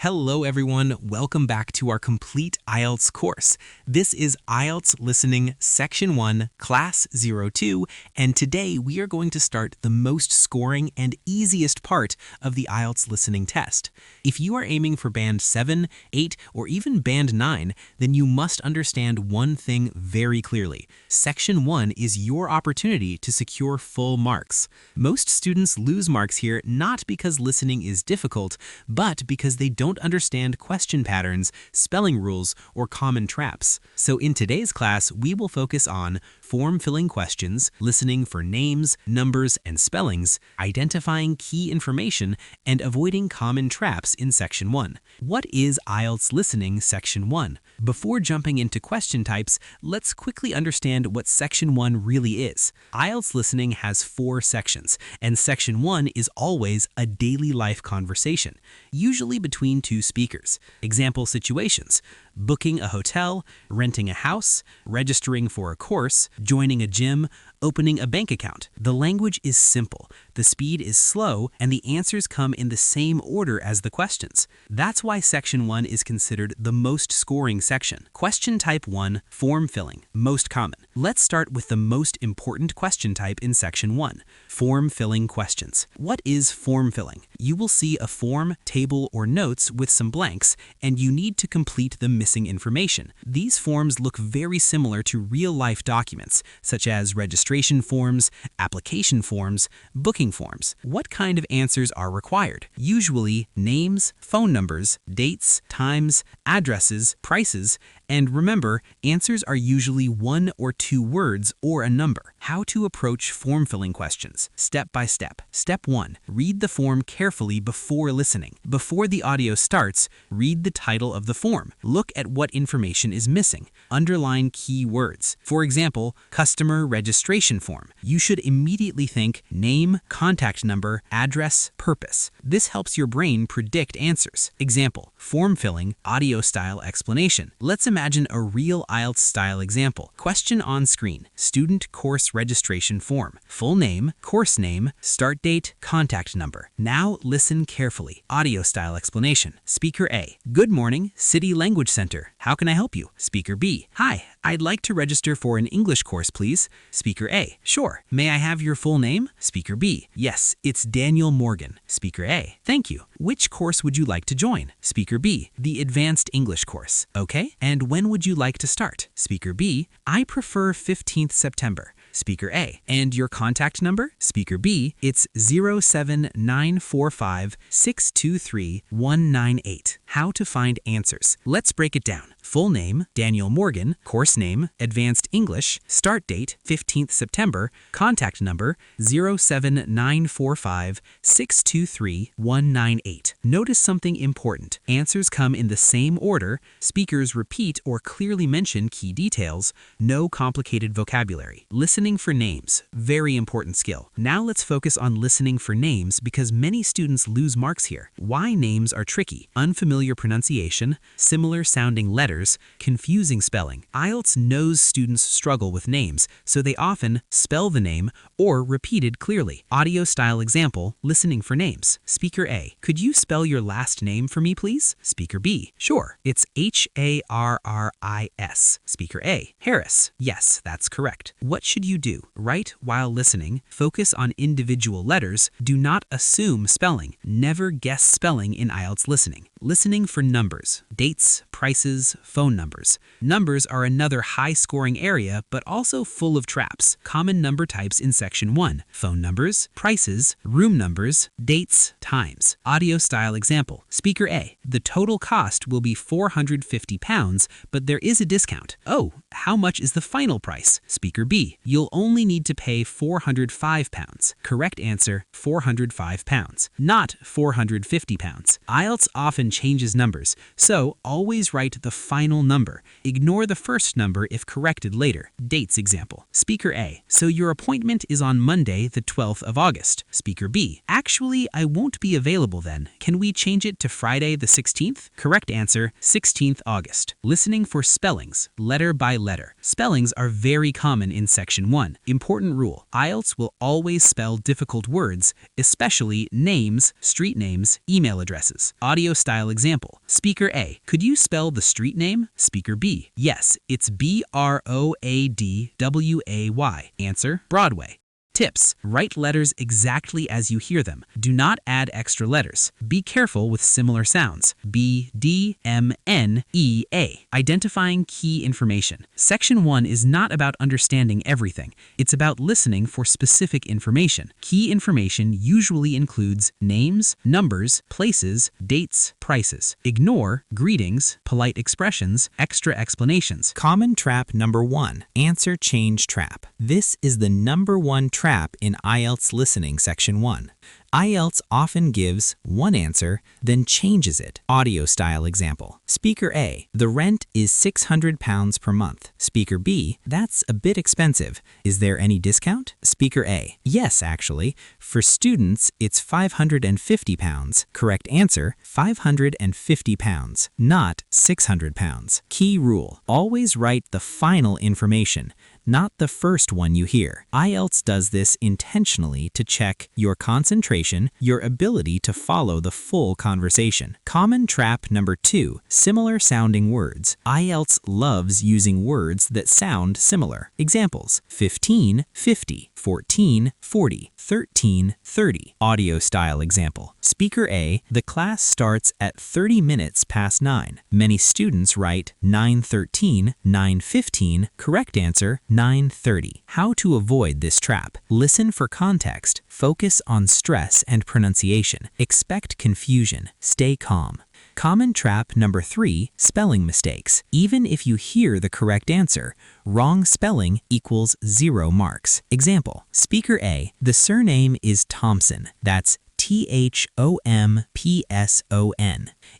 Hello everyone, welcome back to our complete IELTS course. This is IELTS Listening Section 1, Class 02, and today we are going to start the most scoring and easiest part of the IELTS listening test. If you are aiming for Band 7, 8, or even Band 9, then you must understand one thing very clearly. Section 1 is your opportunity to secure full marks. Most students lose marks here not because listening is difficult, but because they don't understand question patterns, spelling rules, or common traps. So in today's class, we will focus on form-filling questions, listening for names, numbers, and spellings, identifying key information, and avoiding common traps in Section 1. What is IELTS Listening Section 1? Before jumping into question types, let's quickly understand what Section 1 really is. IELTS Listening has 4 sections, and Section 1 is always a daily life conversation, usually between two speakers. Example situations: booking a hotel, renting a house, registering for a course, joining a gym, opening a bank account. The language is simple, the speed is slow, and the answers come in the same order as the questions. That's why Section 1 is considered the most scoring section. Question type 1, form filling, most common. Let's start with the most important question type in Section 1, form filling questions. What is form filling? You will see a form, table, or notes with some blanks, and you need to complete the missing information. These forms look very similar to real-life documents, such as registration forms, application forms, booking forms. What kind of answers are required? Usually names, phone numbers, dates, times, addresses, prices, and remember, answers are usually 1 or 2 words or a number. How to approach form-filling questions, step by step. Step 1. Read the form carefully before listening. Before the audio starts, read the title of the form. Look at what information is missing. Underline key words. For example, customer registration form. You should immediately think name, contact number, address, purpose. This helps your brain predict answers. Example, form filling, audio style explanation. Let's imagine a real IELTS style example. Question on screen, student course registration form. Full name, course name, start date, contact number. Now listen carefully. Audio style explanation. Speaker A: Good morning, City Language Center. How can I help you? Speaker B: Hi, I'd like to register for an English course, please. Speaker A: Sure. May I have your full name? Speaker B: Yes, it's Daniel Morgan. Speaker A: Thank you. Which course would you like to join? Speaker B: The Advanced English course. Okay. And when would you like to start? Speaker B: I prefer 15th September. Speaker A: And your contact number? Speaker B: It's 07945623198. How to find answers. Let's break it down. Full name, Daniel Morgan. Course name, Advanced English. Start date, 15th September. Contact number, 07945623198. Notice something important. Answers come in the same order. Speakers repeat or clearly mention key details. No complicated vocabulary. Listening for names, very important skill. Now let's focus on listening for names because many students lose marks here. Why names are tricky: unfamiliar pronunciation, similar sounding letters, confusing spelling. IELTS knows students struggle with names, so they often spell the name or repeat it clearly. Audio style example, listening for names. Speaker A: Could you spell your last name for me, please? Speaker B: Sure. It's Harris. Speaker A: Harris. Yes, that's correct. What should you do? Write while listening. Focus on individual letters. Do not assume spelling. Never guess spelling in IELTS listening. Listening for numbers, dates, prices, phone numbers. Numbers are another high-scoring area, but also full of traps. Common number types in Section 1: phone numbers, prices, room numbers, dates, times. Audio style example. Speaker A: The total cost will be £450, but there is a discount. Oh, how much is the final price? Speaker B: You'll only need to pay £405. Correct answer, £405, not £450. IELTS often changes numbers, so always write the final number. Ignore the first number if corrected later. Dates example. Speaker A: So your appointment is on Monday, the 12th of August. Speaker B: Actually, I won't be available then. Can we change it to Friday the 16th? Correct answer, 16th August. Listening for spellings, letter by letter. Spellings are very common in Section 1. Important rule: IELTS will always spell difficult words, especially names, street names, email addresses. Audio style example. Speaker A, could you spell the street name? Speaker B, yes, it's Broadway. Answer, Broadway. Tips: write letters exactly as you hear them. Do not add extra letters. Be careful with similar sounds. B, D, M, N, E, A. Identifying key information. Section 1 is not about understanding everything. It's about listening for specific information. Key information usually includes names, numbers, places, dates, prices. Ignore greetings, polite expressions, extra explanations. Common trap number 1, answer change trap. This is the number 1 trap in IELTS Listening Section 1. IELTS often gives one answer, then changes it. Audio style example. Speaker A, the rent is £600 per month. Speaker B, that's a bit expensive. Is there any discount? Speaker A, yes, actually. For students, it's £550. Correct answer, £550, not £600. Key rule, always write the final information, not the first one you hear. IELTS does this intentionally to check your concentration, your ability to follow the full conversation. Common trap number 2, similar sounding words. IELTS loves using words that sound similar. Examples: 15, 50, 14, 40, 13, 30. Audio style example. Speaker A, the class starts at 30 minutes past 9. Many students write 9:13, 9:15. Correct answer, 9:30. How to avoid this trap. Listen for context. Focus on stress and pronunciation. Expect confusion. Stay calm. Common trap number 3, spelling mistakes. Even if you hear the correct answer, wrong spelling equals 0 marks. Example: Speaker A, the surname is Thompson. That's Thompson.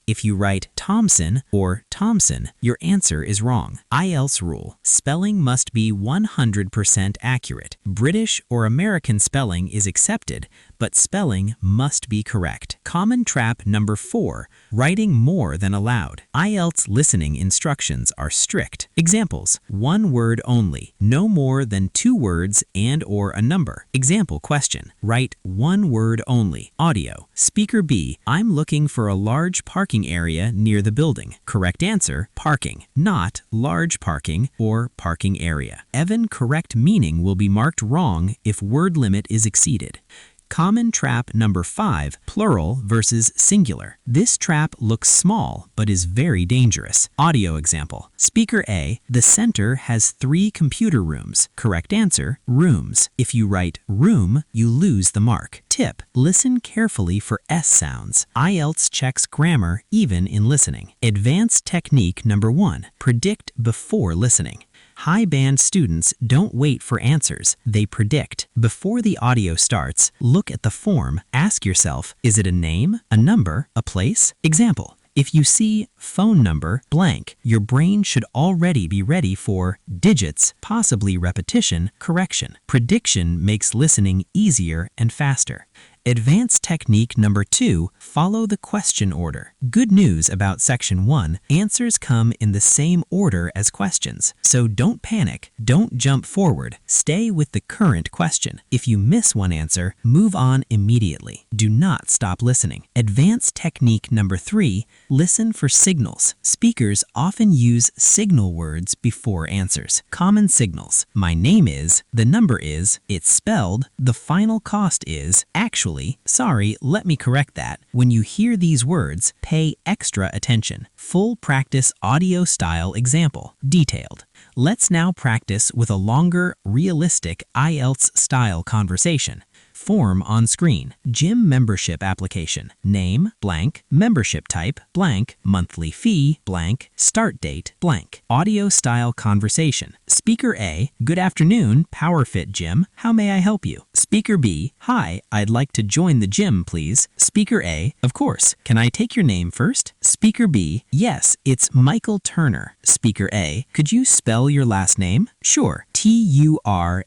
If you write Thompson or Thompson, your answer is wrong. IELTS rule: spelling must be 100% accurate. British or American spelling is accepted, but spelling must be correct. Common trap number 4, writing more than allowed. IELTS listening instructions are strict. Examples: one word only, no more than 2 words and/or a number. Example question: write one word only. Audio. Speaker B, I'm looking for a large parking area near the building. Correct answer, parking, not large parking or parking area. Evan, correct meaning will be marked wrong if word limit is exceeded. Common trap number 5, plural versus singular. This trap looks small but is very dangerous. Audio example. Speaker A, the center has 3 computer rooms. Correct answer, rooms. If you write room, you lose the mark. Tip: listen carefully for S sounds. IELTS checks grammar even in listening. Advanced technique number 1, predict before listening. High band students don't wait for answers, they predict. Before the audio starts, look at the form. Ask yourself, is it a name, a number, a place? Example: if you see phone number blank, your brain should already be ready for digits, possibly repetition, correction. Prediction makes listening easier and faster. Advanced technique number 2, follow the question order. Good news about section 1, answers come in the same order as questions. So don't panic, don't jump forward, stay with the current question. If you miss one answer, move on immediately. Do not stop listening. Advanced technique number 3, listen for signals. Speakers often use signal words before answers. Common signals: my name is, the number is, it's spelled, the final cost is, actually, sorry, let me correct that. When you hear these words, pay extra attention. Full practice audio style example. Detailed. Let's now practice with a longer, realistic IELTS style conversation. Form on screen. Gym membership application. Name, blank. Membership type, blank. Monthly fee, blank. Start date, blank. Audio style conversation. Speaker A, good afternoon, PowerFit Gym. How may I help you? Speaker B, hi, I'd like to join the gym, please. Speaker A, of course. Can I take your name first? Speaker B, yes, it's Michael Turner. Speaker A, could you spell your last name? Sure, Turner.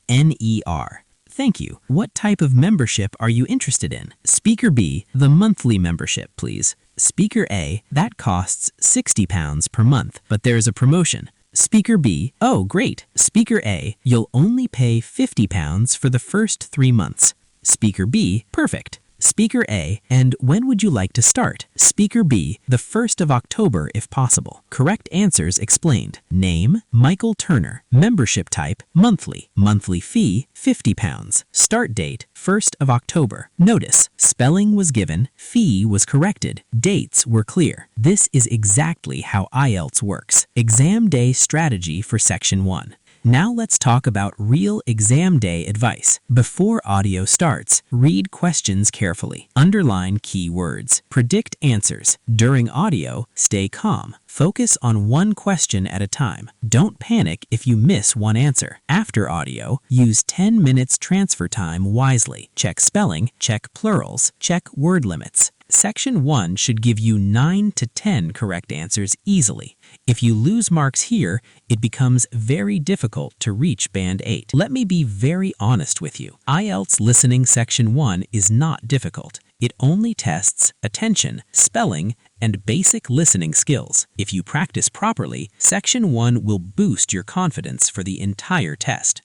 Thank you. What type of membership are you interested in? Speaker B, the monthly membership, please. Speaker A, that costs £60 per month, but there's a promotion. Speaker B, oh great. Speaker A, you'll only pay £50 for the first 3 months. Speaker B, perfect. Speaker A, and when would you like to start? Speaker B, the 1st of October if possible. Correct answers explained. Name, Michael Turner. Membership type, monthly. Monthly fee, £50. Start date, 1st of October. Notice, spelling was given, fee was corrected, dates were clear. This is exactly how IELTS works. Exam day strategy for Section 1. Now let's talk about real exam day advice. Before audio starts, read questions carefully. Underline key words. Predict answers. During audio, stay calm. Focus on one question at a time. Don't panic if you miss one answer. After audio, use 10 minutes transfer time wisely. Check spelling, check plurals, check word limits. Section 1 should give you 9 to 10 correct answers easily. If you lose marks here, it becomes very difficult to reach Band 8. Let me be very honest with you. IELTS Listening Section 1 is not difficult. It only tests attention, spelling, and basic listening skills. If you practice properly, Section 1 will boost your confidence for the entire test.